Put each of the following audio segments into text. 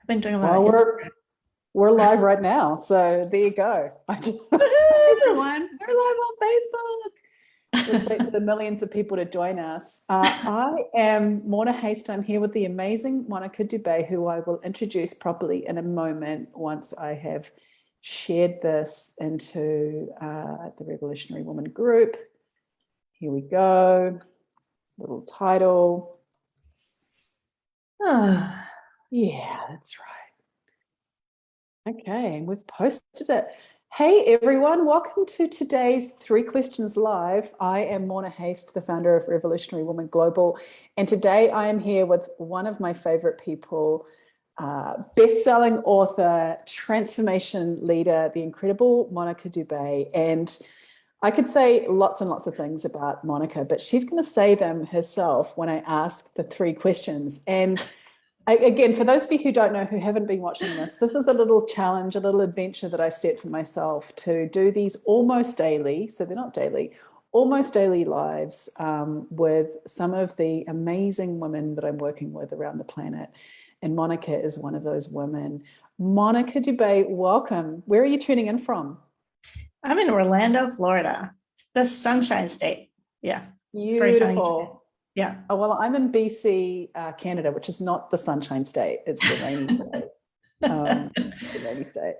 I've been doing a lot Well, of Instagram. we're live right now, so there you go. Woohoo, everyone. We're live on Facebook. Let's wait for the millions of people to join us. I am Morna Haist. I'm here with the amazing Monica Dubay, who I will introduce properly in a moment once I have shared this into the Revolutionary Woman group. Here we go. Little title. Yeah, that's right. Okay, we've posted it. Hey everyone, welcome to today's 3 Questions Live. I am Morna Haist, the founder of Revolutionary Woman Global, and today I am here with one of my favorite people, best-selling author, transformation leader, the incredible Monica Dubay. And I could say lots and lots of things about Monica, but she's going to say them herself when I ask the 3 questions. And again, for those of you who don't know, who haven't been watching this is a little challenge, a little adventure that I've set for myself to do these almost daily. So they're not daily, almost daily lives with some of the amazing women that I'm working with around the planet. And Monica is one of those women. Monica Dubay, welcome. Where are you tuning in from? I'm in Orlando, Florida, the Sunshine State. Yeah, it's very sunny today. Yeah. Oh, well, I'm in BC, Canada, which is not the Sunshine State. It's the rainy state. The rainy state.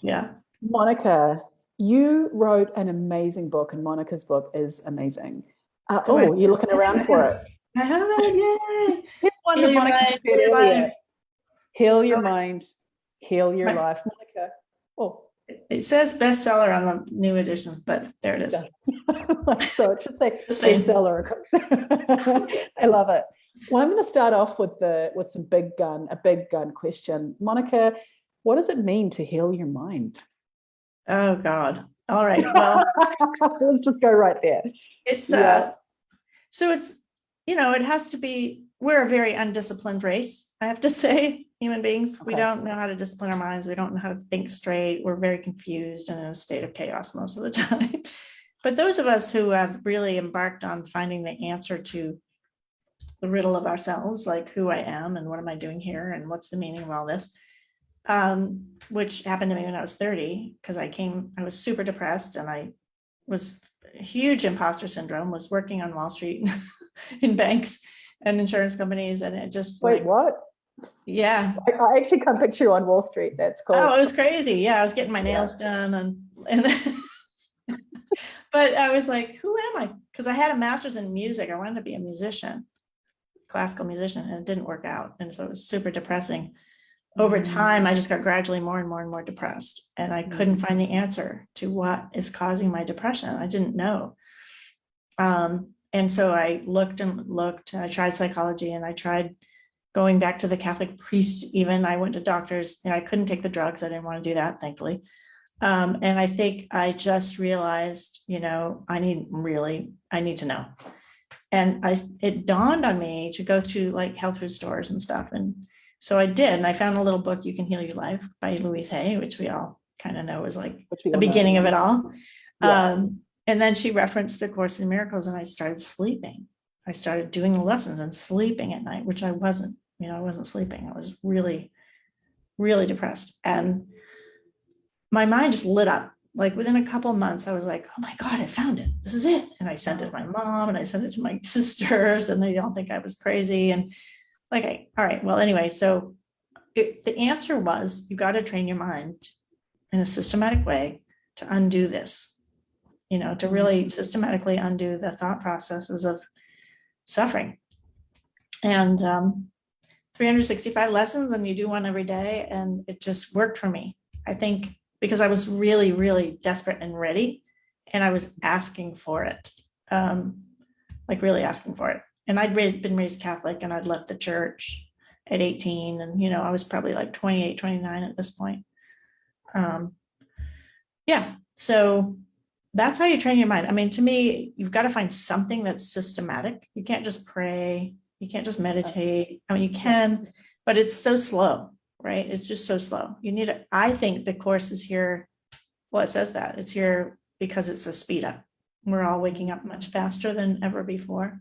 Yeah. Monica, you wrote an amazing book, and Monica's book is amazing. you're looking around for it. I have it. Yay. Here's one Heal that your Monica mind, said earlier. life. Heal your mind, heal your life. Monica. Oh. It says bestseller on the new edition, but there it is. So it should say bestseller. I love it. Well, I'm going to start off with a big gun question. Monica, what does it mean to heal your mind? Oh God. All right. Well, let's just go right there. It's so it's, it has to be, we're a very undisciplined race, I have to say. Human beings, we don't know how to discipline our minds. We don't know how to think straight. We're very confused and in a state of chaos most of the time. But those of us who have really embarked on finding the answer to the riddle of ourselves, like who I am and what am I doing here and what's the meaning of all this, which happened to me when I was 30, because I was super depressed and I was huge imposter syndrome, was working on Wall Street in banks and insurance companies. And it just what? Yeah. I actually can't picture you on Wall Street. That's cool. Oh, it was crazy. Yeah. I was getting my nails done and but I was like, who am I? Because I had a master's in music. I wanted to be a musician, classical musician, and it didn't work out. And so it was super depressing. Over time, I just got gradually more and more and more depressed, and I couldn't find the answer to what is causing my depression. I didn't know. And so I looked and looked, and I tried psychology, and I tried going back to the Catholic priest. Even I went to doctors, and I couldn't take the drugs. I didn't want to do that, thankfully. And I think I just realized, I need to know. And it dawned on me to go to like health food stores and stuff. And so I did, and I found a little book, You Can Heal Your Life by Louise Hay, which we all kind of know is like the beginning of it all. Yeah. And then she referenced A Course in Miracles, and I started sleeping. I started doing the lessons and sleeping at night, which I wasn't, I wasn't sleeping. I was really, really depressed. And my mind just lit up. Like within a couple of months, I was like, oh my God, I found it. This is it. And I sent it to my mom, and I sent it to my sisters, and they don't think I was crazy. And like, all right, well, anyway, so the answer was, you got to train your mind in a systematic way to undo this, to really systematically undo the thought processes of suffering. And 365 lessons, and you do one every day. And it just worked for me, I think, because I was really, really desperate and ready. And I was asking for it, like really asking for it. And I'd been raised Catholic, and I'd left the church at 18. And, I was probably like 28, 29 at this point. Yeah. So that's how you train your mind. I mean, to me, you've got to find something that's systematic. You can't just pray. You can't just meditate. I mean, you can, but it's so slow, right? It's just so slow. You need it. I think the course is here. Well, it says that it's here because it's a speed up. We're all waking up much faster than ever before.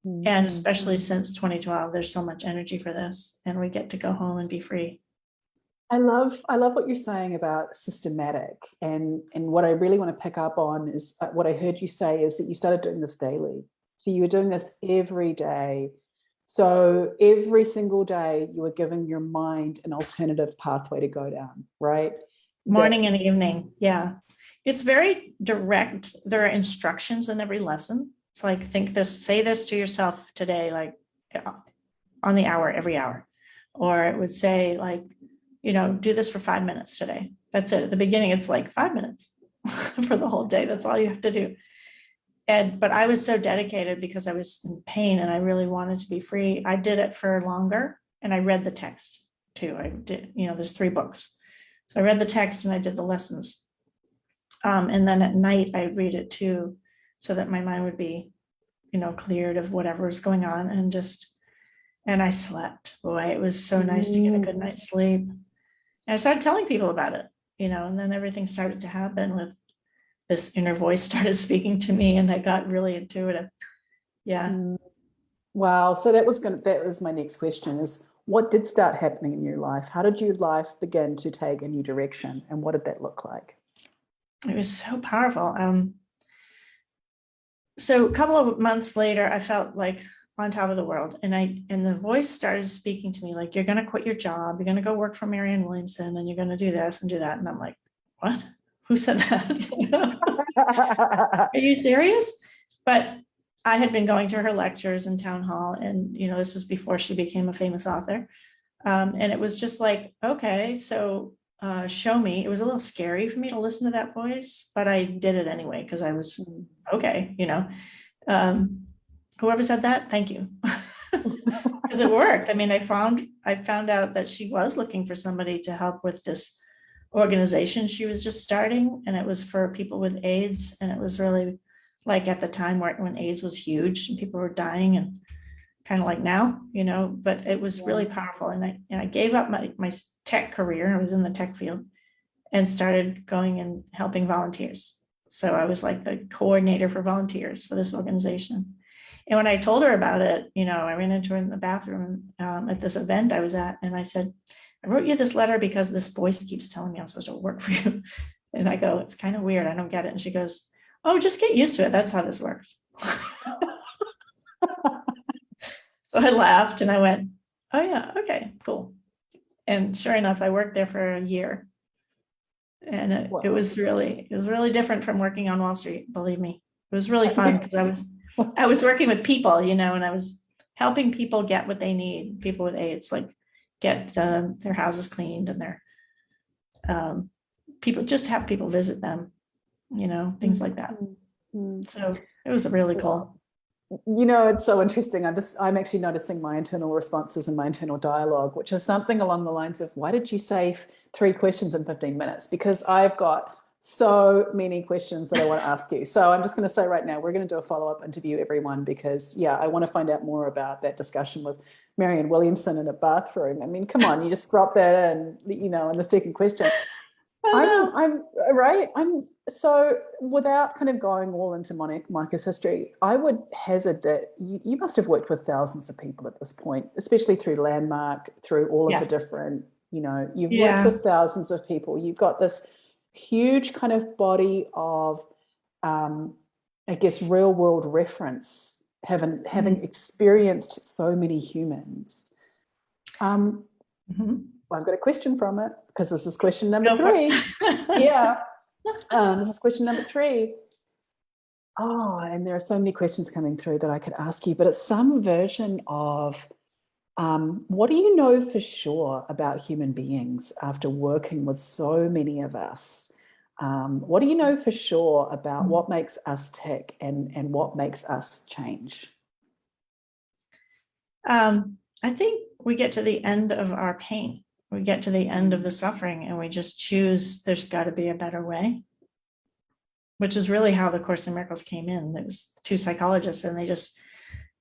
And especially since 2012, there's so much energy for this, and we get to go home and be free. I love what you're saying about systematic, and what I really want to pick up on is what I heard you say is that you started doing this daily. So you were doing this every day. So every single day you were giving your mind an alternative pathway to go down, right? Morning and evening. Yeah. It's very direct. There are instructions in every lesson. It's like, think this, say this to yourself today, like on the hour, every hour. Or it would say, like, do this for 5 minutes today. That's it. At the beginning, it's like 5 minutes for the whole day. That's all you have to do. But I was so dedicated because I was in pain and I really wanted to be free. I did it for longer, and I read the text too. I did, there's 3 books. So I read the text and I did the lessons. And then at night I read it too, so that my mind would be, cleared of whatever was going on, and I slept. Boy, it was so nice to get a good night's sleep. And I started telling people about it, and then everything started to happen with this inner voice started speaking to me, and I got really intuitive. Yeah. Wow. So that was my next question, is what did start happening in your life? How did your life begin to take a new direction, and what did that look like? It was so powerful. So a couple of months later, I felt like on top of the world, and the voice started speaking to me like, you're going to quit your job, you're going to go work for Marianne Williamson, and you're going to do this and do that. And I'm like, what? Who said that? Are you serious? But I had been going to her lectures in town hall, and this was before she became a famous author. And it was just like, okay, so show me. It was a little scary for me to listen to that voice, but I did it anyway because I was okay. Whoever said that, thank you, because it worked. I mean, I found out that she was looking for somebody to help with this organization she was just starting, and it was for people with AIDS, and it was really like at the time when AIDS was huge and people were dying, and kind of like now, but it was really powerful. And I gave up my tech career. I was in the tech field and started going and helping volunteers. So I was like the coordinator for volunteers for this organization. And when I told her about it, I ran into her in the bathroom at this event I was at, and I said, I wrote you this letter because this voice keeps telling me I'm supposed to work for you. And I go, it's kind of weird. I don't get it. And she goes, oh, just get used to it. That's how this works. So I laughed and I went, oh yeah, okay, cool. And sure enough, I worked there for a year. And it was really different from working on Wall Street, believe me. It was really fun because I was working with people, and I was helping people get what they need, people with AIDS, like get their houses cleaned, and their people, just have people visit them, things like that. So it was really cool. It's so interesting. I'm actually noticing my internal responses and my internal dialogue, which is something along the lines of, why did you say 3 questions in 15 minutes? Because I've got so many questions that I want to ask you. So I'm just going to say right now, we're going to do a follow-up interview, everyone, because I want to find out more about that discussion with Marianne Williamson in a bathroom. I mean, come on, you just drop that in, in the second question. I'm right. So without kind of going all into Monica's history, I would hazard that you must have worked with thousands of people at this point, especially through Landmark, through all of the different, you've worked with thousands of people. You've got this huge kind of body of, I guess, real world reference, having experienced so many humans. Well, I've got a question from it, because this is question number 3. This is question number 3. Oh, and there are so many questions coming through that I could ask you, but it's some version of what do you know for sure about human beings after working with so many of us? What do you know for sure about what makes us tick and what makes us change? I think we get to the end of our pain. We get to the end of the suffering, and we just choose there's got to be a better way, which is really how the Course in Miracles came in. There was 2 psychologists, and they just,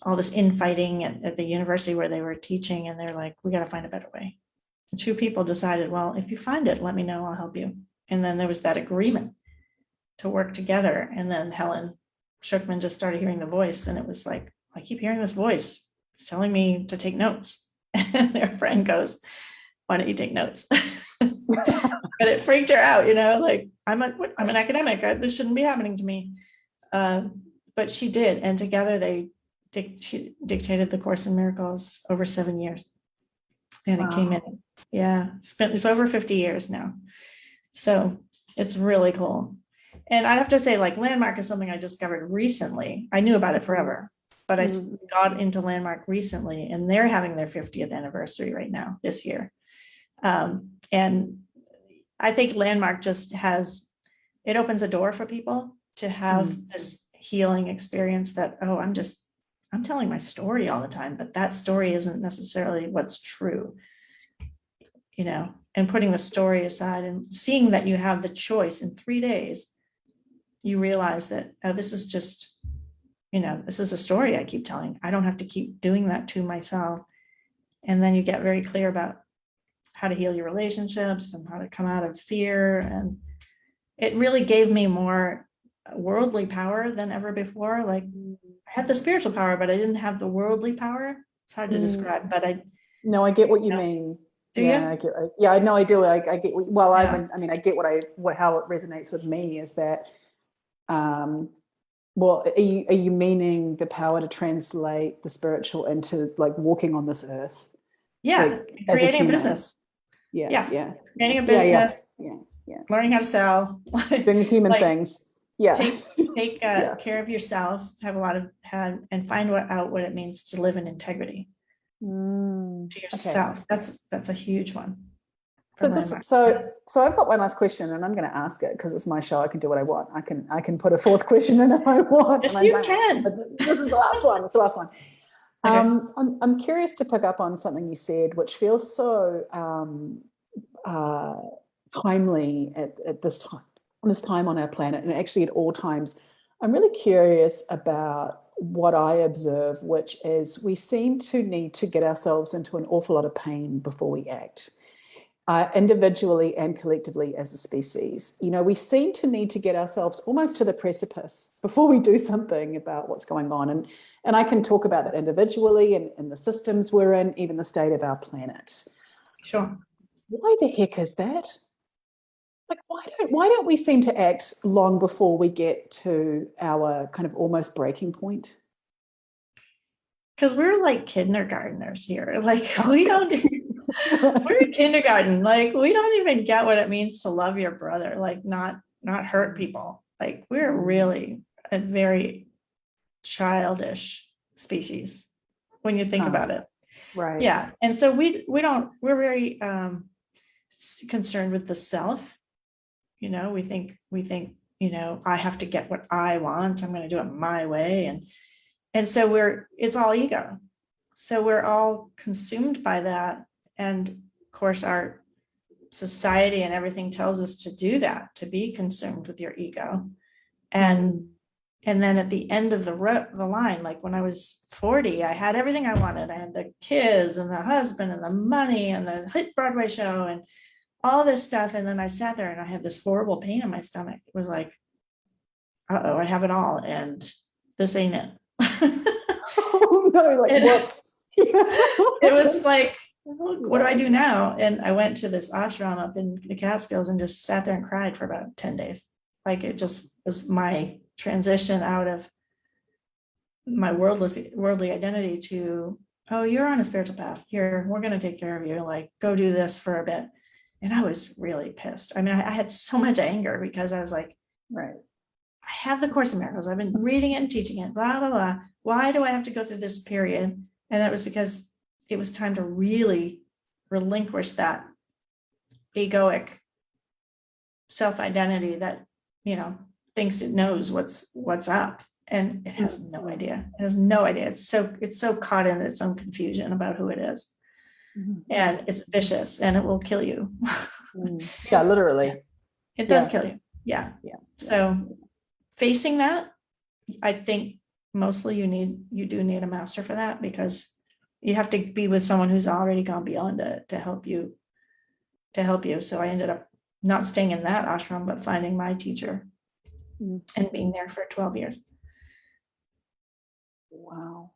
all this infighting at the university where they were teaching, and they're like, we got to find a better way. And 2 people decided, well, if you find it, let me know, I'll help you. And then there was that agreement to work together. And then Helen Schuckman just started hearing the voice, and it was like, I keep hearing this voice. It's telling me to take notes. And their friend goes, why don't you take notes? But it freaked her out, like I'm an academic. This shouldn't be happening to me. But she did. And together she dictated the Course in Miracles over 7 years. And it came in, it's over 50 years now. So it's really cool. And I have to say, like, Landmark is something I discovered recently. I knew about it forever, but I got into Landmark recently, and they're having their 50th anniversary right now this year. And I think Landmark just it opens a door for people to have this healing experience that, I'm telling my story all the time, but that story isn't necessarily what's true, and putting the story aside and seeing that you have the choice in 3 days, you realize that, this is just, this is a story I keep telling. I don't have to keep doing that to myself. And then you get very clear about how to heal your relationships and how to come out of fear. And it really gave me more worldly power than ever before. Like, I had the spiritual power, but I didn't have the worldly power. It's hard to describe, but I get what you mean. Do you? I get. I know I do. I get. I get how it resonates with me is that. Well, are you meaning the power to translate the spiritual into like walking on this earth? Yeah, like, creating a business. Yeah. Creating a business. Yeah. Learning how to sell. Doing the human things. Yeah. Take care of yourself. And find out what it means to live in integrity to yourself. Okay. That's a huge one. So I've got one last question, and I'm going to ask it because it's my show. I can do what I want. I can put a fourth question in if I want. Yes, you can. But this is the last one. It's the last one. Okay. I'm curious to pick up on something you said, which feels so timely at this time on our planet, and actually at all times. I'm really curious about what I observe, which is we seem to need to get ourselves into an awful lot of pain before we act. Individually and collectively as a species. We seem to need to get ourselves almost to the precipice before we do something about what's going on. And I can talk about that individually and the systems we're in, even the state of our planet. Sure. Why the heck is that? Like, why don't we seem to act long before we get to our kind of almost breaking point? Because we're like kindergartners here. Like, we don't... We're in kindergarten. Like, we don't even get what it means to love your brother, like not hurt people. Like, we're really a very childish species when you think about it. Right. Yeah. And so we're very concerned with the self. We think, I have to get what I want. I'm going to do it my way. And so it's all ego. So we're all consumed by that. And of course, our society and everything tells us to do that, to be consumed with your ego. And then at the end of the line, like when I was 40, I had everything I wanted. I had the kids and the husband and the money and the hit Broadway show and all this stuff. And then I sat there and I had this horrible pain in my stomach. It was like, I have it all. And this ain't it. Oh no, like, whoops. It was like, what do I do now? And I went to this ashram up in the Catskills and just sat there and cried for about 10 days. Like, it just was my transition out of my worldly identity to, you're on a spiritual path. Here, we're going to take care of you. Like, go do this for a bit. And I was really pissed. I mean, I had so much anger because I was like, right, I have the Course in Miracles. I've been reading it and teaching it, blah, blah, blah. Why do I have to go through this period? And that was because it was time to really relinquish that egoic self-identity that, thinks it knows what's up, and it has no idea. It has no idea. It's so caught in its own confusion about who it is. And it's vicious and it will kill you. Yeah, literally. It does kill you. Yeah. So facing that, I think mostly you do need a master for that, because you have to be with someone who's already gone beyond it to help you. So I ended up not staying in that ashram, but finding my teacher and being there for 12 years. Wow.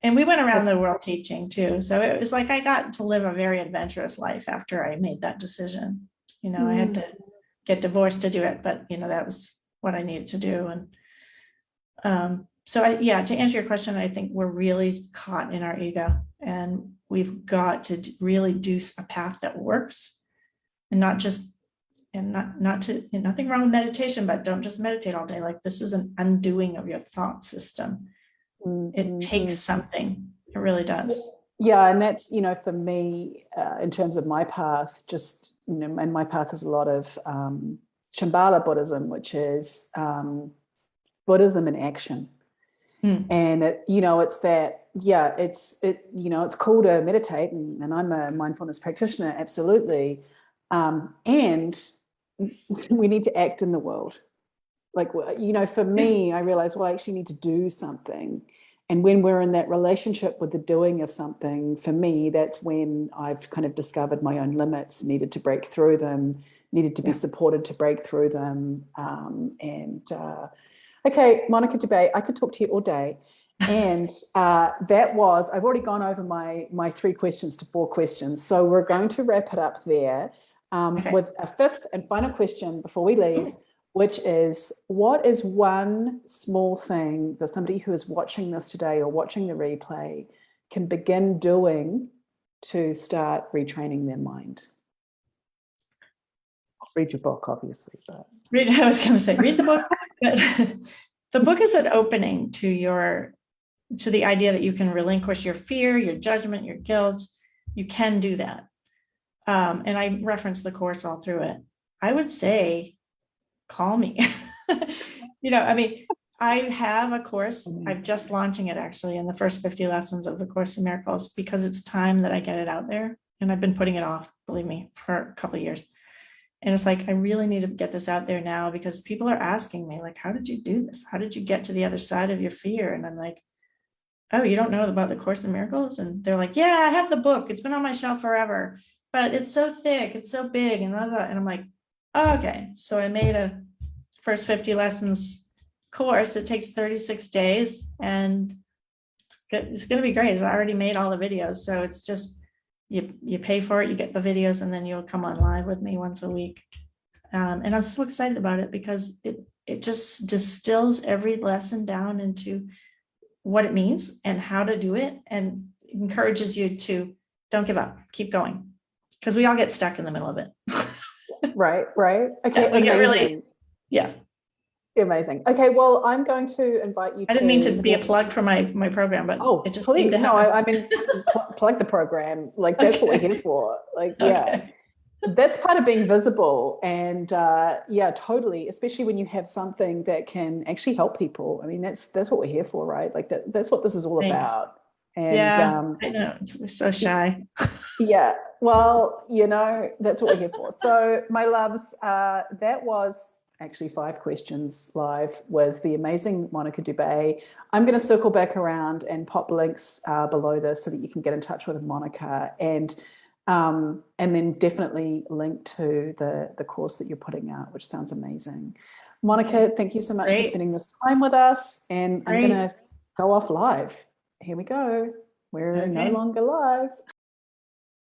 And we went around the world teaching too. So it was like I got to live a very adventurous life after I made that decision. I had to get divorced to do it, but that was what I needed to do. And to answer your question, I think we're really caught in our ego, and we've got to really do a path that works, and not nothing wrong with meditation, but don't just meditate all day. Like, this is an undoing of your thought system. It takes something. It really does. Yeah. And that's, for me, in terms of my path, just, and my path is a lot of Shambhala Buddhism, which is Buddhism in action. And it's that, it's cool to meditate, and I'm a mindfulness practitioner, absolutely. And we need to act in the world. Like, for me, I realized, I actually need to do something. And when we're in that relationship with the doing of something, for me, that's when I've kind of discovered my own limits, needed to break through them, needed to be supported to break through them. Okay, Monica Dubay, I could talk to you all day. And I've already gone over my 3 questions to 4 questions. So we're going to wrap it up there with a 5th and final question before we leave, which is, what is one small thing that somebody who is watching this today or watching the replay can begin doing to start retraining their mind? I'll read your book, obviously. But I was going to say, read the book. But the book is an opening to the idea that you can relinquish your fear, your judgment, your guilt. You can do that. And I reference the course all through it. I would say, call me. I have a course. I'm just launching it, actually, in the first 50 lessons of the Course in Miracles, because it's time that I get it out there. And I've been putting it off, believe me, for a couple of years. And it's like, I really need to get this out there now, because people are asking me, like, how did you do this? How did you get to the other side of your fear? And I'm like, oh, you don't know about the Course in Miracles? And they're like, yeah, I have the book. It's been on my shelf forever, but it's so thick, it's so big. And I'm like, oh, okay. So I made a first 50 lessons course. It takes 36 days, and it's going to be great. I already made all the videos. So it's just, you pay for it, you get the videos, and then you'll come on live with me once a week. And I'm so excited about it, because it just distills every lesson down into what it means and how to do it, and encourages you to don't give up, keep going, because we all get stuck in the middle of it. Right. Okay, yeah, amazing. Yeah. Amazing. Okay, well, I'm going to invite you. I didn't mean to be a plug for my program, but it just please. seemed to happen. I mean, plug the program. Like, that's what we're here for. Like, yeah, that's part of being visible. And totally. Especially when you have something that can actually help people. I mean, that's what we're here for, right? Like that's what this is all about. And I know, we're so shy. Yeah, well, that's what we're here for. So, my loves, that was actually 5 questions live with the amazing Monica Dubay. I'm going to circle back around and pop links below this so that you can get in touch with Monica, and then definitely link to the course that you're putting out, which sounds amazing. Monica, thank you so much for spending this time with us, and I'm going to go off live. Here we go. We're no longer live.